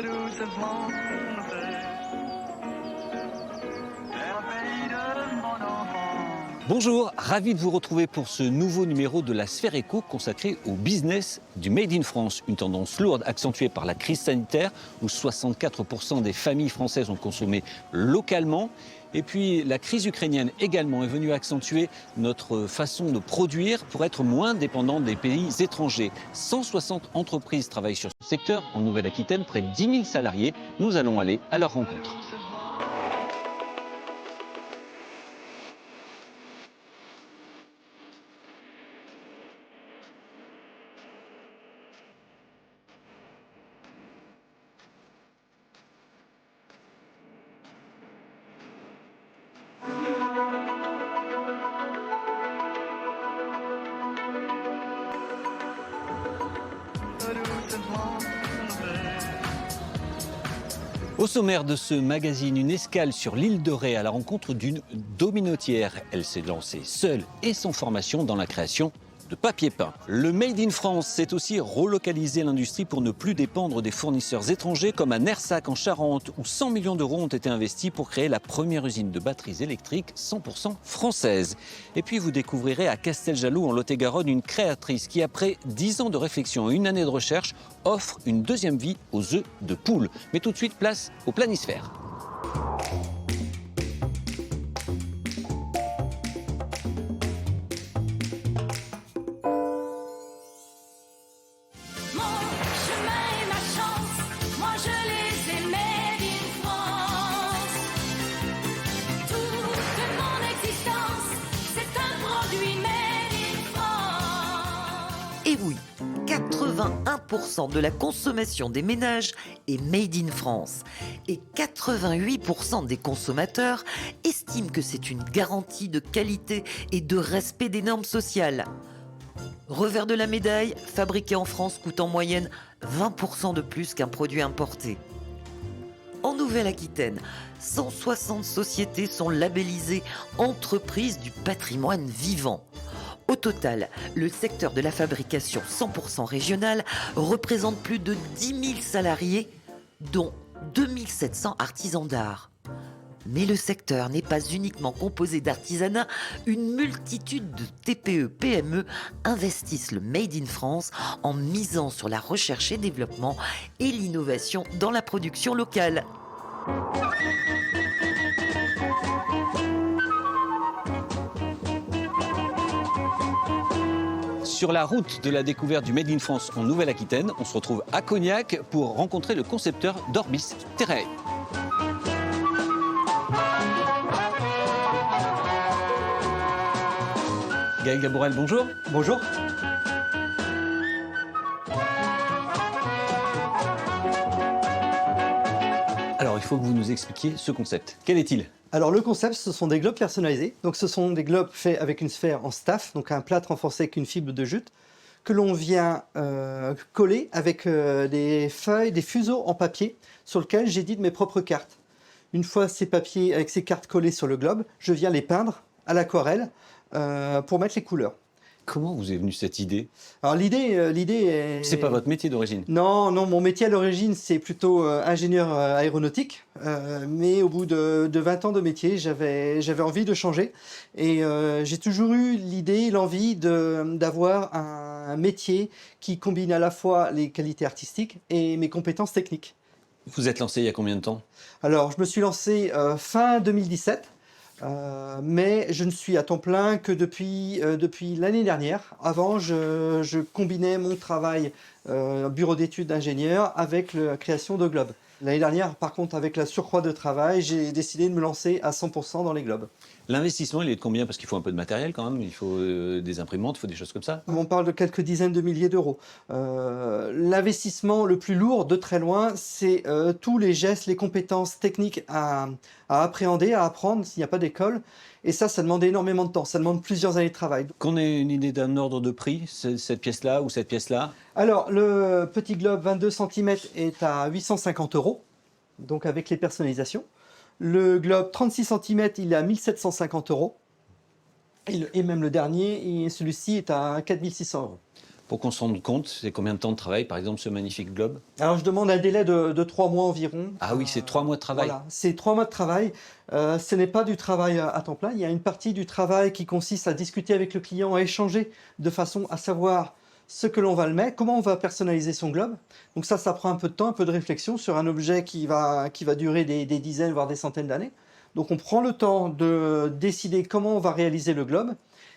doucement vers le pays de mon enfance. Bonjour, ravi de vous retrouver pour ce nouveau numéro de la Sphère Éco consacré au business du Made in France. Une tendance lourde accentuée par la crise sanitaire où 64% des familles françaises ont consommé localement. Et puis la crise ukrainienne également est venue accentuer notre façon de produire pour être moins dépendant des pays étrangers. 160 entreprises travaillent sur ce secteur en Nouvelle-Aquitaine, près de 10 000 salariés. Nous allons aller à leur rencontre. Au sommaire de ce magazine, une escale sur l'île de Ré à la rencontre d'une dominotière. Elle s'est lancée seule et sans formation dans la création de papier peint. Le Made in France, c'est aussi relocaliser l'industrie pour ne plus dépendre des fournisseurs étrangers comme à Nersac en Charente où 100 millions d'euros ont été investis pour créer la première usine de batteries électriques 100% française. Et puis vous découvrirez à Casteljaloux en Lot-et-Garonne une créatrice qui après 10 ans de réflexion et une année de recherche offre une deuxième vie aux œufs de poule. Mais tout de suite place au planisphère. Et oui, 81% de la consommation des ménages est made in France. Et 88% des consommateurs estiment que c'est une garantie de qualité et de respect des normes sociales. Revers de la médaille, fabriqué en France coûte en moyenne 20% de plus qu'un produit importé. En Nouvelle-Aquitaine, 160 sociétés sont labellisées entreprises du patrimoine vivant. Au total, le secteur de la fabrication 100% régionale représente plus de 10 000 salariés, dont 2 700 artisans d'art. Mais le secteur n'est pas uniquement composé d'artisanat, une multitude de TPE-PME investissent le Made in France en misant sur la recherche et développement et l'innovation dans la production locale. Sur la route de la découverte du Made in France en Nouvelle-Aquitaine, on se retrouve à Cognac pour rencontrer le concepteur d'Orbis Terrae. Gaël Gabourel, bonjour. Bonjour. Alors, il faut que vous nous expliquiez ce concept. Quel est-il ? Alors le concept, ce sont des globes personnalisés. Donc ce sont des globes faits avec une sphère en staff, donc un plâtre renforcé avec une fibre de jute, que l'on vient coller avec des feuilles, des fuseaux en papier sur lesquels j'édite mes propres cartes. Une fois ces papiers avec ces cartes collées sur le globe, je viens les peindre à l'aquarelle pour mettre les couleurs. Comment vous est venue cette idée ? Alors l'idée est... C'est pas votre métier d'origine ? Non, mon métier à l'origine, c'est plutôt ingénieur aéronautique. Mais au bout de 20 ans de métier, j'avais envie de changer. Et j'ai toujours eu l'idée, l'envie d'avoir un métier qui combine à la fois les qualités artistiques et mes compétences techniques. Vous êtes lancé il y a combien de temps ? Alors, je me suis lancé fin 2017. Mais je ne suis à temps plein que depuis l'année dernière. Avant, je combinais mon travail bureau d'études d'ingénieur avec la création de globes. L'année dernière, par contre, avec la surcroît de travail, j'ai décidé de me lancer à 100% dans les globes. L'investissement, il est de combien ? Parce qu'il faut un peu de matériel quand même, il faut des imprimantes, il faut des choses comme ça. On parle de quelques dizaines de milliers d'euros. L'investissement le plus lourd, de très loin, c'est tous les gestes, les compétences techniques à appréhender, à apprendre s'il n'y a pas d'école. Et ça demande énormément de temps, ça demande plusieurs années de travail. Qu'on ait une idée d'un ordre de prix, cette pièce-là ou cette pièce-là ? Alors, le petit globe 22 cm est à 850 €, donc avec les personnalisations. Le globe 36 cm, il est à 1750 €. Et même le dernier, celui-ci est à 4600 €. Pour qu'on se rende compte, c'est combien de temps de travail, par exemple, ce magnifique globe? Alors je demande un délai de 3 mois environ. Ah oui, c'est 3 mois de travail. Voilà, c'est 3 mois de travail. Ce n'est pas du travail à temps plein. Il y a une partie du travail qui consiste à discuter avec le client, à échanger de façon à savoir ce que l'on va le mettre, comment on va personnaliser son globe. Donc ça prend un peu de temps, un peu de réflexion sur un objet qui va durer des dizaines, voire des centaines d'années. Donc on prend le temps de décider comment on va réaliser le globe.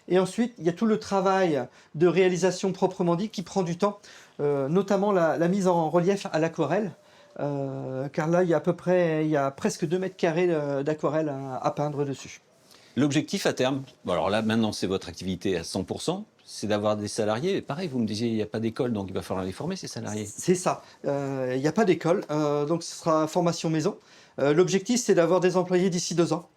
Et ensuite, il y a tout le travail de réalisation proprement dit qui prend du temps, notamment la mise en relief à l'aquarelle. Car là, il y a presque 2 mètres carrés d'aquarelle à peindre dessus. L'objectif à terme, bon alors là maintenant c'est votre activité à 100%, c'est d'avoir des salariés. Pareil, vous me disiez il n'y a pas d'école, donc il va falloir les former ces salariés. C'est ça, il n'y a pas d'école, donc ce sera formation maison. L'objectif c'est d'avoir des employés d'ici 2 ans.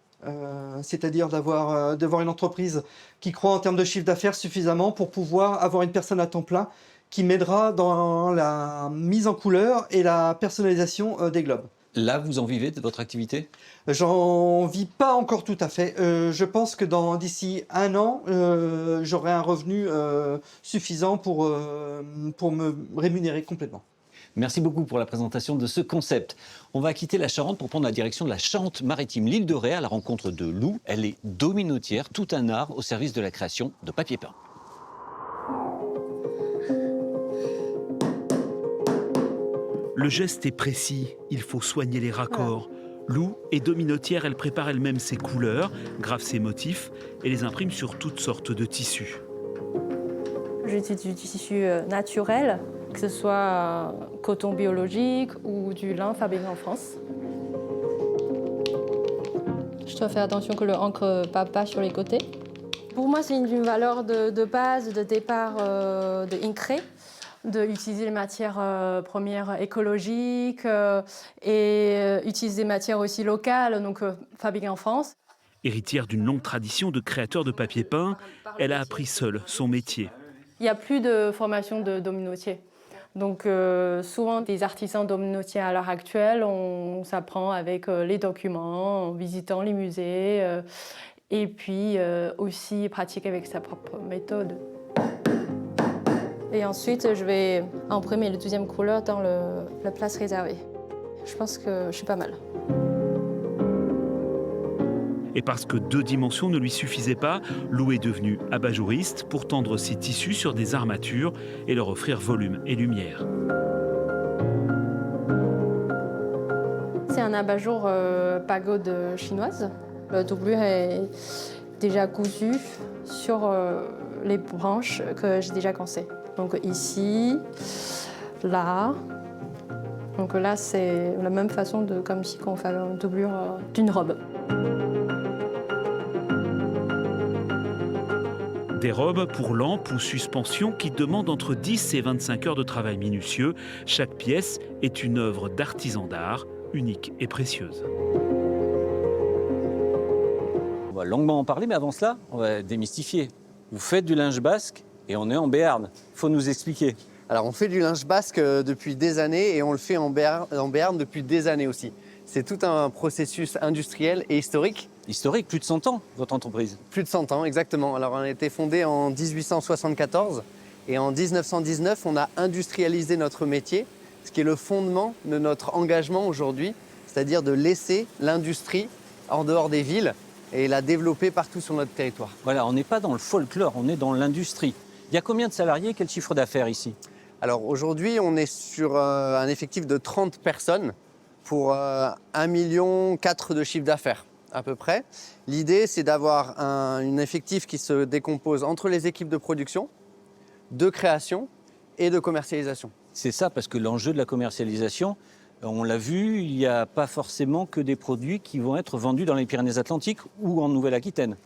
C'est-à-dire d'avoir une entreprise qui croit en termes de chiffre d'affaires suffisamment pour pouvoir avoir une personne à temps plein qui m'aidera dans la mise en couleur et la personnalisation des globes. Là, vous en vivez de votre activité? J'en vis pas encore tout à fait. Je pense que d'ici 1 an, j'aurai un revenu suffisant pour me rémunérer complètement. Merci beaucoup pour la présentation de ce concept. On va quitter la Charente pour prendre la direction de la Charente-Maritime, l'île de Ré, à la rencontre de Lou. Elle est dominotière, tout un art au service de la création de papier peint. Le geste est précis, il faut soigner les raccords. Lou est dominotière, elle prépare elle-même ses couleurs, grave ses motifs et les imprime sur toutes sortes de tissus. J'utilise du tissu naturel, que ce soit coton biologique ou du lin fabriqué en France. Je dois faire attention que l'encre ne passe pas sur les côtés. Pour moi, c'est une valeur de base, de départ de Incré, d'utiliser les matières premières écologiques et utiliser des matières aussi locales, donc fabriquées en France. Héritière d'une longue tradition de créateur de papier peint, elle a appris seule son métier. Il n'y a plus de formation de dominotier. Donc souvent, des artisans dominotiers à l'heure actuelle, on s'apprend avec les documents, en visitant les musées, et puis aussi pratiquer avec sa propre méthode. Et ensuite, je vais imprimer la 12e couleur dans la place réservée. Je pense que je suis pas mal. Et parce que 2 dimensions ne lui suffisaient pas, Lou est devenue abat-jouriste pour tendre ses tissus sur des armatures et leur offrir volume et lumière. C'est un abat-jour pagode chinoise. Le doublure est déjà cousu sur les branches que j'ai déjà cassées. Donc ici, là. Donc là, c'est la même façon comme si on fait une doublure d'une robe. Des robes pour lampes ou suspensions qui demandent entre 10 et 25 heures de travail minutieux. Chaque pièce est une œuvre d'artisan d'art, unique et précieuse. On va longuement en parler, mais avant cela, on va démystifier. Vous faites du linge basque et on est en Béarn. Il faut nous expliquer. Alors on fait du linge basque depuis des années et on le fait en Béarn depuis des années aussi. C'est tout un processus industriel et historique. Historique, plus de 100 ans, votre entreprise. Plus de 100 ans, exactement. Alors on a été fondé en 1874 et en 1919, on a industrialisé notre métier, ce qui est le fondement de notre engagement aujourd'hui, c'est-à-dire de laisser l'industrie en dehors des villes et la développer partout sur notre territoire. Voilà, on n'est pas dans le folklore, on est dans l'industrie. Il y a combien de salariés, quel chiffre d'affaires ici? Alors aujourd'hui, on est sur un effectif de 30 personnes pour 1,4 million de chiffre d'affaires à peu près. L'idée, c'est d'avoir un effectif qui se décompose entre les équipes de production, de création et de commercialisation. C'est ça, parce que l'enjeu de la commercialisation, on l'a vu, il n'y a pas forcément que des produits qui vont être vendus dans les Pyrénées-Atlantiques ou en Nouvelle-Aquitaine.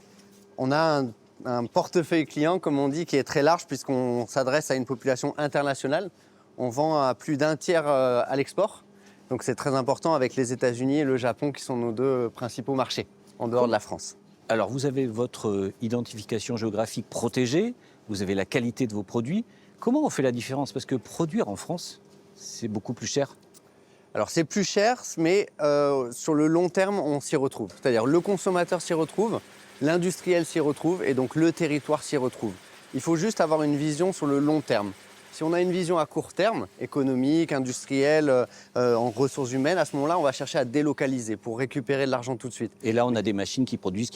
On a un portefeuille client, comme on dit, qui est très large puisqu'on s'adresse à une population internationale. On vend à plus d'1 tiers à l'export. Donc c'est très important avec les États-Unis et le Japon qui sont nos 2 principaux marchés en dehors de la France. Alors vous avez votre identification géographique protégée, vous avez la qualité de vos produits. Comment on fait la différence? Parce que produire en France, c'est beaucoup plus cher. Alors c'est plus cher, mais sur le long terme, on s'y retrouve. C'est-à-dire le consommateur s'y retrouve, l'industriel s'y retrouve et donc le territoire s'y retrouve. Il faut juste avoir une vision sur le long terme. Si on a une vision à court terme, économique, industrielle, en ressources humaines, à ce moment-là, on va chercher à délocaliser pour récupérer de l'argent tout de suite. Et là, on a des machines qui produisent.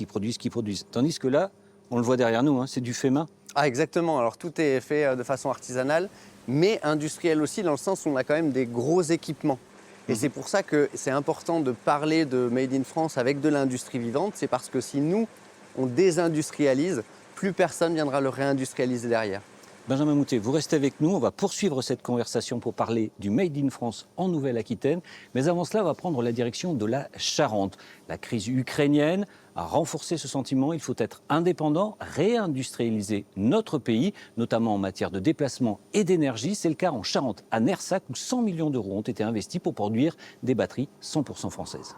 Tandis que là, on le voit derrière nous, hein, c'est du fait main. Ah, exactement. Alors, tout est fait de façon artisanale, mais industrielle aussi, dans le sens où on a quand même des gros équipements. Et c'est pour ça que c'est important de parler de Made in France avec de l'industrie vivante. C'est parce que si nous, on désindustrialise, plus personne viendra le réindustrialiser derrière. Benjamin Moutet, vous restez avec nous. On va poursuivre cette conversation pour parler du Made in France en Nouvelle-Aquitaine. Mais avant cela, on va prendre la direction de la Charente. La crise ukrainienne a renforcé ce sentiment. Il faut être indépendant, réindustrialiser notre pays, notamment en matière de déplacement et d'énergie. C'est le cas en Charente, à Nersac, où 100 millions d'euros ont été investis pour produire des batteries 100% françaises.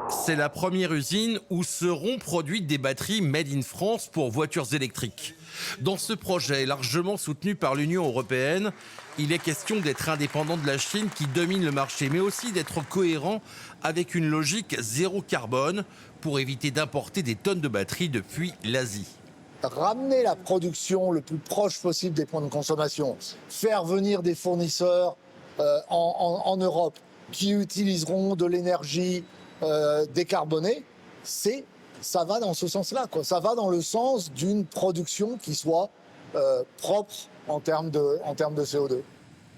C'est la première usine où seront produites des batteries Made in France pour voitures électriques. Dans ce projet largement soutenu par l'Union européenne, il est question d'être indépendant de la Chine qui domine le marché, mais aussi d'être cohérent avec une logique zéro carbone pour éviter d'importer des tonnes de batteries depuis l'Asie. Ramener la production le plus proche possible des points de consommation, faire venir des fournisseurs en Europe qui utiliseront de l'énergie décarbonée, ça va dans ce sens-là, quoi. Ça va dans le sens d'une production qui soit propre en termes de CO2.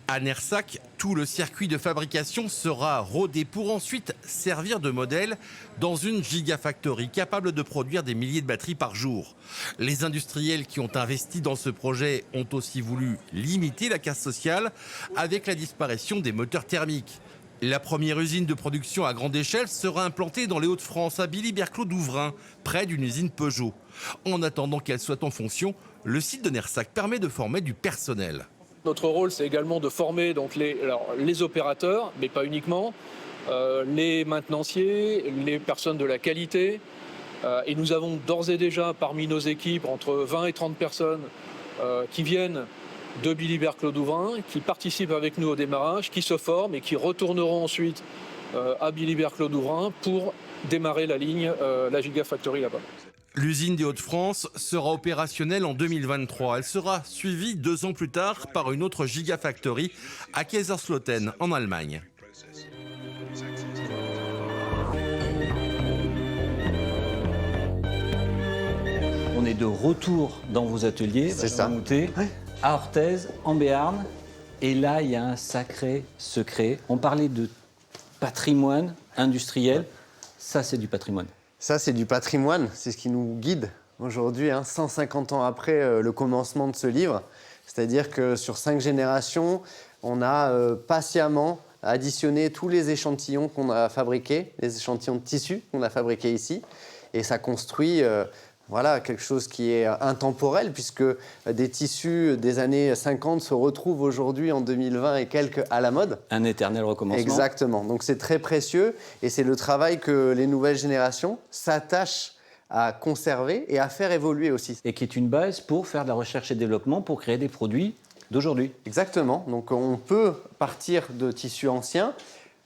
À Nersac, tout le circuit de fabrication sera rodé pour ensuite servir de modèle dans une gigafactory capable de produire des milliers de batteries par jour. Les industriels qui ont investi dans ce projet ont aussi voulu limiter la casse sociale avec la disparition des moteurs thermiques. La première usine de production à grande échelle sera implantée dans les Hauts-de-France, à Billy-Berclau-d'Ouvrin, près d'une usine Peugeot. En attendant qu'elle soit en fonction, le site de Nersac permet de former du personnel. Notre rôle, c'est également de former donc les opérateurs, mais pas uniquement, les maintenanciers, les personnes de la qualité. Et nous avons d'ores et déjà parmi nos équipes entre 20 et 30 personnes qui viennent de Billy-Berclau-d'Ouvrin, qui participent avec nous au démarrage, qui se forment et qui retourneront ensuite à Billy-Berclau-d'Ouvrin pour démarrer la ligne, la Gigafactory là-bas. L'usine des Hauts-de-France sera opérationnelle en 2023. Elle sera suivie 2 ans plus tard par une autre Gigafactory à Kaiserslautern, en Allemagne. On est de retour dans vos ateliers, C'est ça. Moutet, à Orthez, en Béarn. Et là, il y a un sacré secret. On parlait de patrimoine industriel. Ça, c'est du patrimoine. Ça, c'est du patrimoine, c'est ce qui nous guide aujourd'hui, 150 ans après le commencement de ce livre. C'est-à-dire que sur 5 générations, on a patiemment additionné tous les échantillons qu'on a fabriqués, les échantillons de tissus qu'on a fabriqués ici. Et ça construit quelque chose qui est intemporel, puisque des tissus des années 50 se retrouvent aujourd'hui en 2020 et quelques à la mode. Un éternel recommencement. Exactement. Donc c'est très précieux et c'est le travail que les nouvelles générations s'attachent à conserver et à faire évoluer aussi. Et qui est une base pour faire de la recherche et développement pour créer des produits d'aujourd'hui. Exactement. Donc on peut partir de tissus anciens,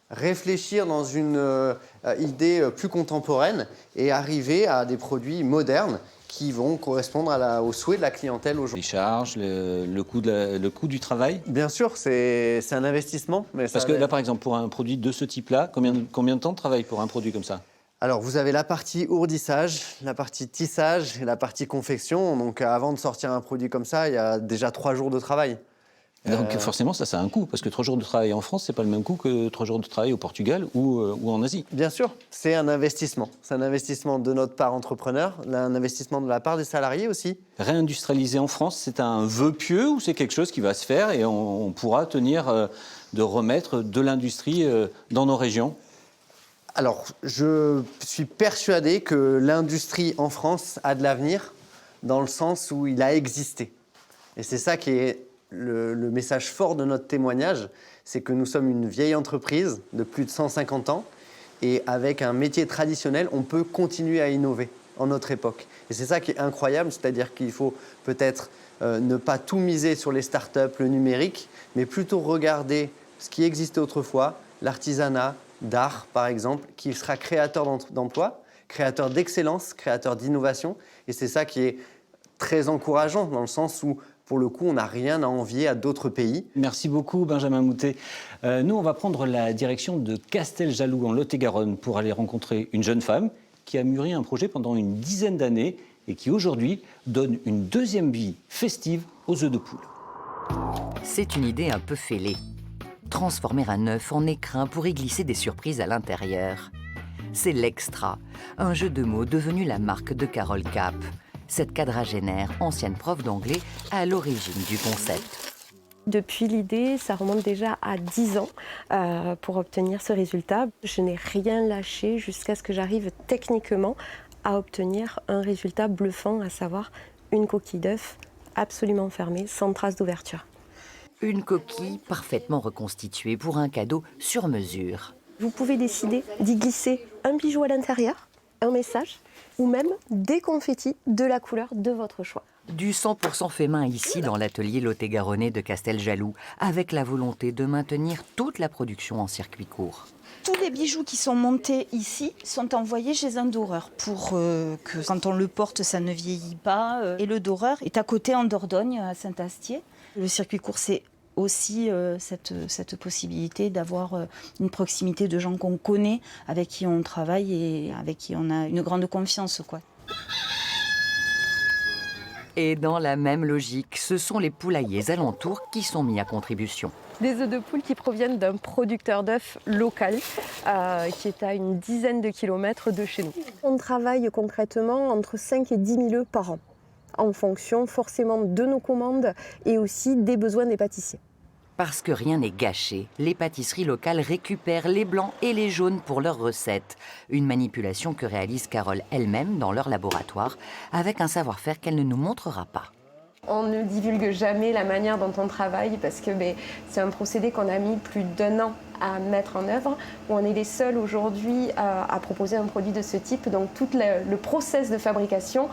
réfléchir dans une idée plus contemporaine et arriver à des produits modernes qui vont correspondre aux souhaits de la clientèle aujourd'hui. Les charges, le coût du travail. Bien sûr, c'est un investissement. Mais Parce que là, par exemple, pour un produit de ce type-là, combien de temps de travail pour un produit comme ça ? Alors, vous avez la partie ourdissage, la partie tissage et la partie confection. Donc, avant de sortir un produit comme ça, il y a déjà 3 jours de travail. Donc forcément, ça a un coût, parce que 3 jours de travail en France, c'est pas le même coût que 3 jours de travail au Portugal ou en Asie. Bien sûr, c'est un investissement. C'est un investissement de notre part entrepreneur, un investissement de la part des salariés aussi. Réindustrialiser en France, c'est un vœu pieux ou c'est quelque chose qui va se faire et on pourra tenir de remettre de l'industrie dans nos régions ? Alors, je suis persuadé que l'industrie en France a de l'avenir dans le sens où il a existé. Et c'est ça qui est le message fort de notre témoignage, c'est que nous sommes une vieille entreprise de plus de 150 ans et avec un métier traditionnel, on peut continuer à innover en notre époque. Et c'est ça qui est incroyable, c'est-à-dire qu'il faut peut-être ne pas tout miser sur les startups, le numérique, mais plutôt regarder ce qui existait autrefois, l'artisanat d'art par exemple, qui sera créateur d'emplois, créateur d'excellence, créateur d'innovation. Et c'est ça qui est très encourageant dans le sens où, pour le coup, on n'a rien à envier à d'autres pays. Merci beaucoup, Benjamin Moutet. Nous, on va prendre la direction de Casteljaloux, en Lot-et-Garonne, pour aller rencontrer une jeune femme qui a mûri un projet pendant une dizaine d'années et qui, aujourd'hui, donne une deuxième vie festive aux œufs de poule. C'est une idée un peu fêlée. Transformer un œuf en écrin pour y glisser des surprises à l'intérieur. C'est l'Extra, un jeu de mots devenu la marque de Carole Cap. Cette quadragénaire, ancienne prof d'anglais, à l'origine du concept. Depuis l'idée, ça remonte déjà à 10 ans pour obtenir ce résultat. Je n'ai rien lâché jusqu'à ce que j'arrive techniquement à obtenir un résultat bluffant, à savoir une coquille d'œuf absolument fermée, sans trace d'ouverture. Une coquille parfaitement reconstituée pour un cadeau sur mesure. Vous pouvez décider d'y glisser un bijou à l'intérieur, un message, ou même des confettis de la couleur de votre choix. Du 100% fait main ici dans l'atelier Lot-et-Garonnais de Casteljaloux, avec la volonté de maintenir toute la production en circuit court. Tous les bijoux qui sont montés ici sont envoyés chez un doreur pour que quand on le porte, ça ne vieillit pas. Et le doreur est à côté en Dordogne, à Saint-Astier. Le circuit court, c'est aussi cette possibilité d'avoir une proximité de gens qu'on connaît, avec qui on travaille et avec qui on a une grande confiance, quoi. Et dans la même logique, ce sont les poulaillers alentours qui sont mis à contribution. Des œufs de poule qui proviennent d'un producteur d'œufs local qui est à une dizaine de kilomètres de chez nous. On travaille concrètement entre 5 et 10 000 œufs par an, en fonction forcément de nos commandes et aussi des besoins des pâtissiers. Parce que rien n'est gâché, les pâtisseries locales récupèrent les blancs et les jaunes pour leurs recettes. Une manipulation que réalise Carole elle-même dans leur laboratoire, avec un savoir-faire qu'elle ne nous montrera pas. On ne divulgue jamais la manière dont on travaille parce que c'est un procédé qu'on a mis plus d'1 an à mettre en œuvre, où on est les seuls aujourd'hui à proposer un produit de ce type. Donc tout le process de fabrication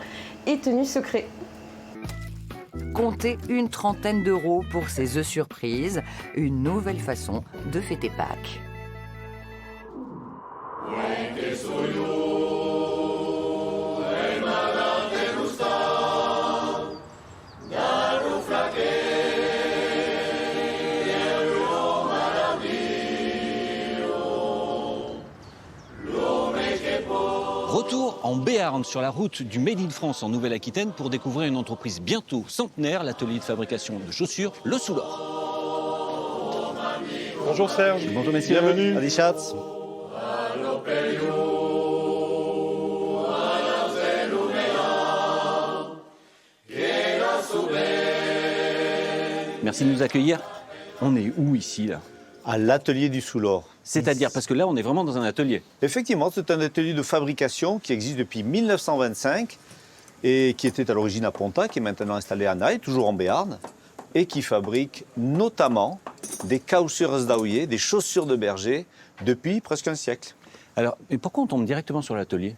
est tenu secret. Comptez une trentaine d'euros pour ces œufs surprises, une nouvelle façon de fêter Pâques. Retour en Béarn, sur la route du Made in France en Nouvelle-Aquitaine, pour découvrir une entreprise bientôt centenaire, l'atelier de fabrication de chaussures Le Soulor. Bonjour Serge. Bonjour messieurs. Bienvenue. Adi Schatz. Merci de nous accueillir. On est où ici là? À l'atelier du Soulor. C'est-à-dire, parce que là, on est vraiment dans un atelier. Effectivement, c'est un atelier de fabrication qui existe depuis 1925 et qui était à l'origine à Ponta, qui est maintenant installé à Naï, toujours en Béarn, et qui fabrique notamment des chaussures d'Aouillet, des chaussures de berger, depuis presque un siècle. Alors, mais pourquoi on tombe directement sur l'atelier?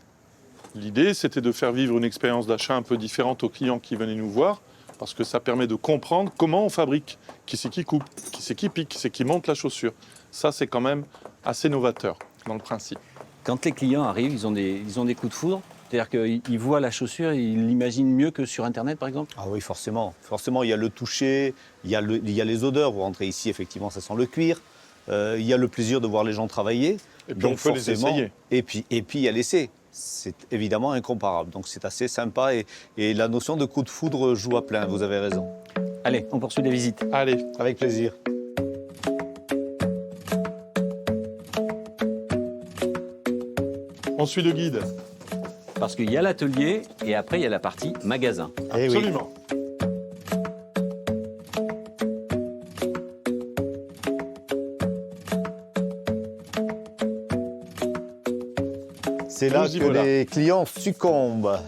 L'idée, c'était de faire vivre une expérience d'achat un peu différente aux clients qui venaient nous voir, parce que ça permet de comprendre comment on fabrique, qui c'est qui coupe, qui c'est qui pique, qui c'est qui monte la chaussure. Ça, c'est quand même assez novateur dans le principe. Quand les clients arrivent, ils ont des coups de foudre. C'est-à-dire qu'ils voient la chaussure, ils l'imaginent mieux que sur Internet, par exemple? Ah oui, forcément. Forcément, il y a le toucher, il y a les odeurs. Vous rentrez ici, effectivement, ça sent le cuir. Il y a le plaisir de voir les gens travailler. Et puis, donc, on peut les essayer. Et puis, il y a l'essai. C'est évidemment incomparable. Donc, c'est assez sympa. Et la notion de coup de foudre joue à plein. Vous avez raison. Allez, on poursuit la visite. Allez. Avec plaisir. On suit le guide. Parce qu'il y a l'atelier et après, il y a la partie magasin. Absolument. C'est là que les clients succombent.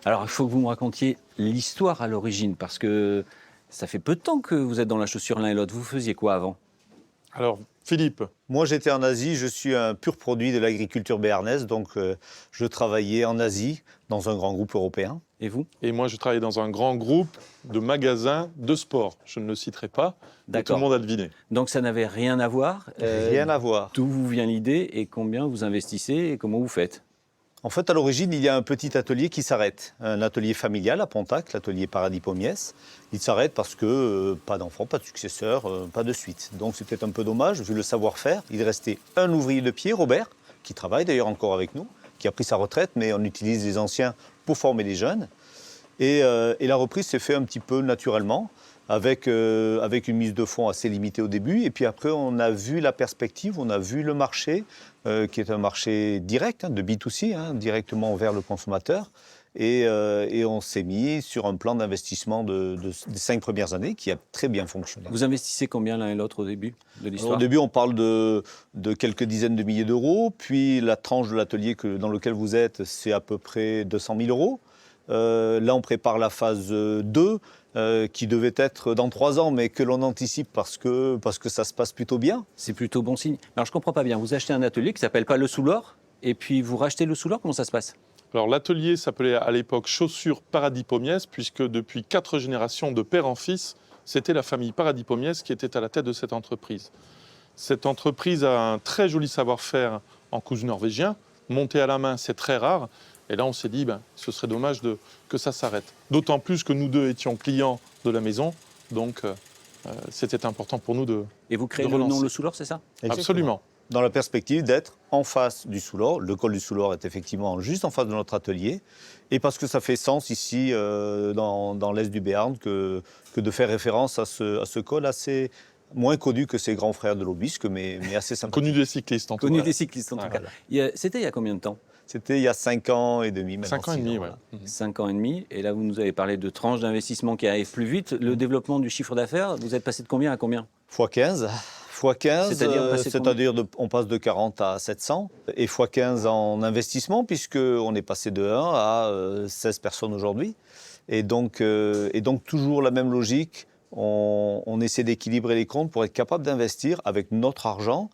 Alors, il faut que vous me racontiez l'histoire à l'origine, parce que ça fait peu de temps que vous êtes dans la chaussure l'un et l'autre. Vous faisiez quoi avant? Alors, Philippe? Moi, j'étais en Asie. Je suis un pur produit de l'agriculture béarnaise. Donc, je travaillais en Asie, dans un grand groupe européen. Et vous? Et moi, je travaillais dans un grand groupe de magasins de sport. Je ne le citerai pas, mais tout le monde a deviné. Donc, ça n'avait rien à voir. Rien à voir. D'où vous vient l'idée et combien vous investissez et comment vous faites? En fait, à l'origine, il y a un petit atelier qui s'arrête. Un atelier familial à Pontac, l'atelier Paradis Pommiès. Il s'arrête parce que pas d'enfants, pas de successeurs, pas de suite. Donc c'était un peu dommage, vu le savoir-faire. Il restait un ouvrier de pied, Robert, qui travaille d'ailleurs encore avec nous, qui a pris sa retraite, mais on utilise les anciens pour former les jeunes. Et la reprise s'est faite un petit peu naturellement, avec une mise de fonds assez limitée au début. Et puis après, on a vu la perspective, on a vu le marché, qui est un marché direct, de B2C, directement vers le consommateur. Et on s'est mis sur un plan d'investissement des 5 premières années qui a très bien fonctionné. Vous investissez combien l'un et l'autre au début de l'histoire? Au début, on parle de quelques dizaines de milliers d'euros. Puis la tranche de l'atelier dans lequel vous êtes, c'est à peu près 200 000 euros. Là, on prépare la phase 2, qui devait être dans 3 ans, mais que l'on anticipe parce que ça se passe plutôt bien. C'est plutôt bon signe. Alors, je ne comprends pas bien. Vous achetez un atelier qui ne s'appelle pas Le Soulor, et puis vous rachetez Le Soulor. Comment ça se passe? Alors l'atelier s'appelait à l'époque Chaussures Paradis Pommiès, puisque depuis 4 générations de père en fils, c'était la famille Paradis Pommiès qui était à la tête de cette entreprise. Cette entreprise a un très joli savoir-faire en cousu norvégien. Monté à la main, c'est très rare. Et là, on s'est dit, ce serait dommage que ça s'arrête. D'autant plus que nous deux étions clients de la maison, donc c'était important pour nous de Et vous créez le nom Le Soulor, c'est ça? Absolument. Dans la perspective d'être en face du Soulor. Le col du Soulor est effectivement juste en face de notre atelier. Et parce que ça fait sens ici, dans l'est du Béarn, que de faire référence à ce col assez moins connu que ses grands frères de l'Aubisque, mais assez sympathique. Connu des cyclistes, en tout cas. Connu des cyclistes, en tout cas. C'était il y a combien de temps? C'était il y a 5 ans et demi. 5 ans et demi, oui. 5 ans et demi. Et là, vous nous avez parlé de tranches d'investissement qui arrivent plus vite. Le développement du chiffre d'affaires, vous êtes passé de combien à combien? x15. C'est-à-dire on passe de 40 à 700 et x15 en investissement, puisqu'on est passé de 1 à 16 personnes aujourd'hui. Et donc toujours la même logique, on essaie d'équilibrer les comptes pour être capable d'investir avec notre argent,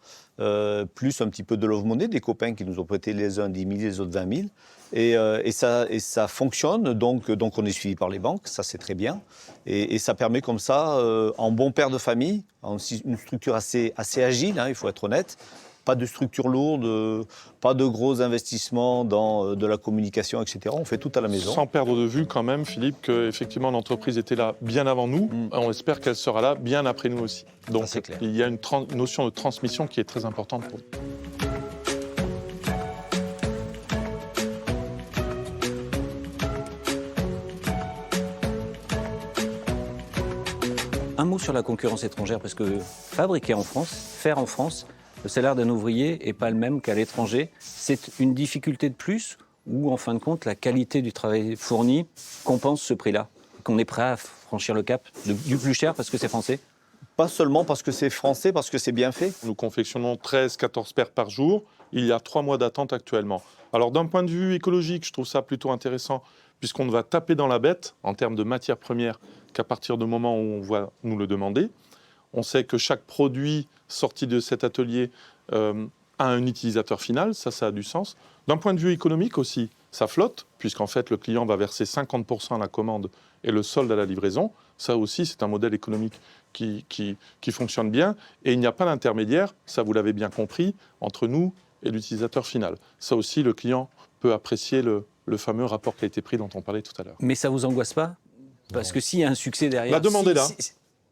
plus un petit peu de love money, des copains qui nous ont prêté les uns 10 000, les autres 20 000. Et ça fonctionne, donc on est suivi par les banques, ça c'est très bien. Et ça permet comme ça, en bon père de famille, en une structure assez agile, il faut être honnête, pas de structure lourde, pas de gros investissements dans de la communication, etc. On fait tout à la maison. Sans perdre de vue quand même, Philippe, qu'effectivement l'entreprise était là bien avant nous. On espère qu'elle sera là bien après nous aussi. Donc il y a une notion de transmission qui est très importante pour nous. Un mot sur la concurrence étrangère, parce que fabriquer en France, faire en France, le salaire d'un ouvrier n'est pas le même qu'à l'étranger. C'est une difficulté de plus ou, en fin de compte, la qualité du travail fourni compense ce prix-là? Qu'on est prêt à franchir le cap du plus cher parce que c'est français? Pas seulement parce que c'est français, parce que c'est bien fait. Nous confectionnons 13-14 paires par jour. Il y a 3 mois d'attente actuellement. Alors d'un point de vue écologique, je trouve ça plutôt intéressant, puisqu'on va taper dans la bête en termes de matières premières qu'à partir du moment où on va nous le demander. On sait que chaque produit sorti de cet atelier a un utilisateur final, ça a du sens. D'un point de vue économique aussi, ça flotte, puisqu'en fait le client va verser 50% à la commande et le solde à la livraison. Ça aussi, c'est un modèle économique qui fonctionne bien. Et il n'y a pas d'intermédiaire, ça vous l'avez bien compris, entre nous et l'utilisateur final. Ça aussi, le client peut apprécier le fameux rapport qualité-prix dont on parlait tout à l'heure. Mais ça ne vous angoisse pas? Parce que s'il y a un succès derrière... La demande est là.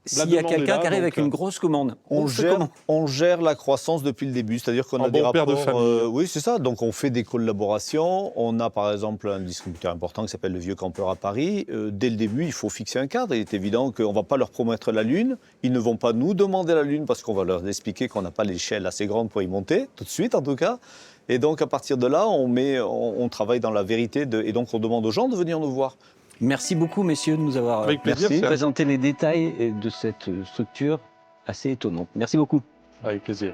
S'il y a quelqu'un qui arrive avec une grosse commande, on gère la croissance depuis le début, c'est-à-dire qu'on a des rapports... de famille. Oui, c'est ça. Donc on fait des collaborations. On a par exemple un distributeur important qui s'appelle le Vieux Campeur à Paris. Dès le début, il faut fixer un cadre. Il est évident qu'on ne va pas leur promettre la Lune. Ils ne vont pas nous demander la Lune parce qu'on va leur expliquer qu'on n'a pas l'échelle assez grande pour y monter, tout de suite en tout cas. Et donc à partir de là, on travaille dans la vérité et donc on demande aux gens de venir nous voir. Merci beaucoup, messieurs, de nous avoir présenté les détails de cette structure assez étonnante. Merci beaucoup. Avec plaisir.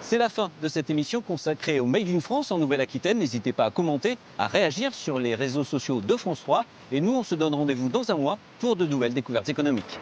C'est la fin de cette émission consacrée au Made in France en Nouvelle-Aquitaine. N'hésitez pas à commenter, à réagir sur les réseaux sociaux de France 3. Et nous, on se donne rendez-vous dans un mois pour de nouvelles découvertes économiques.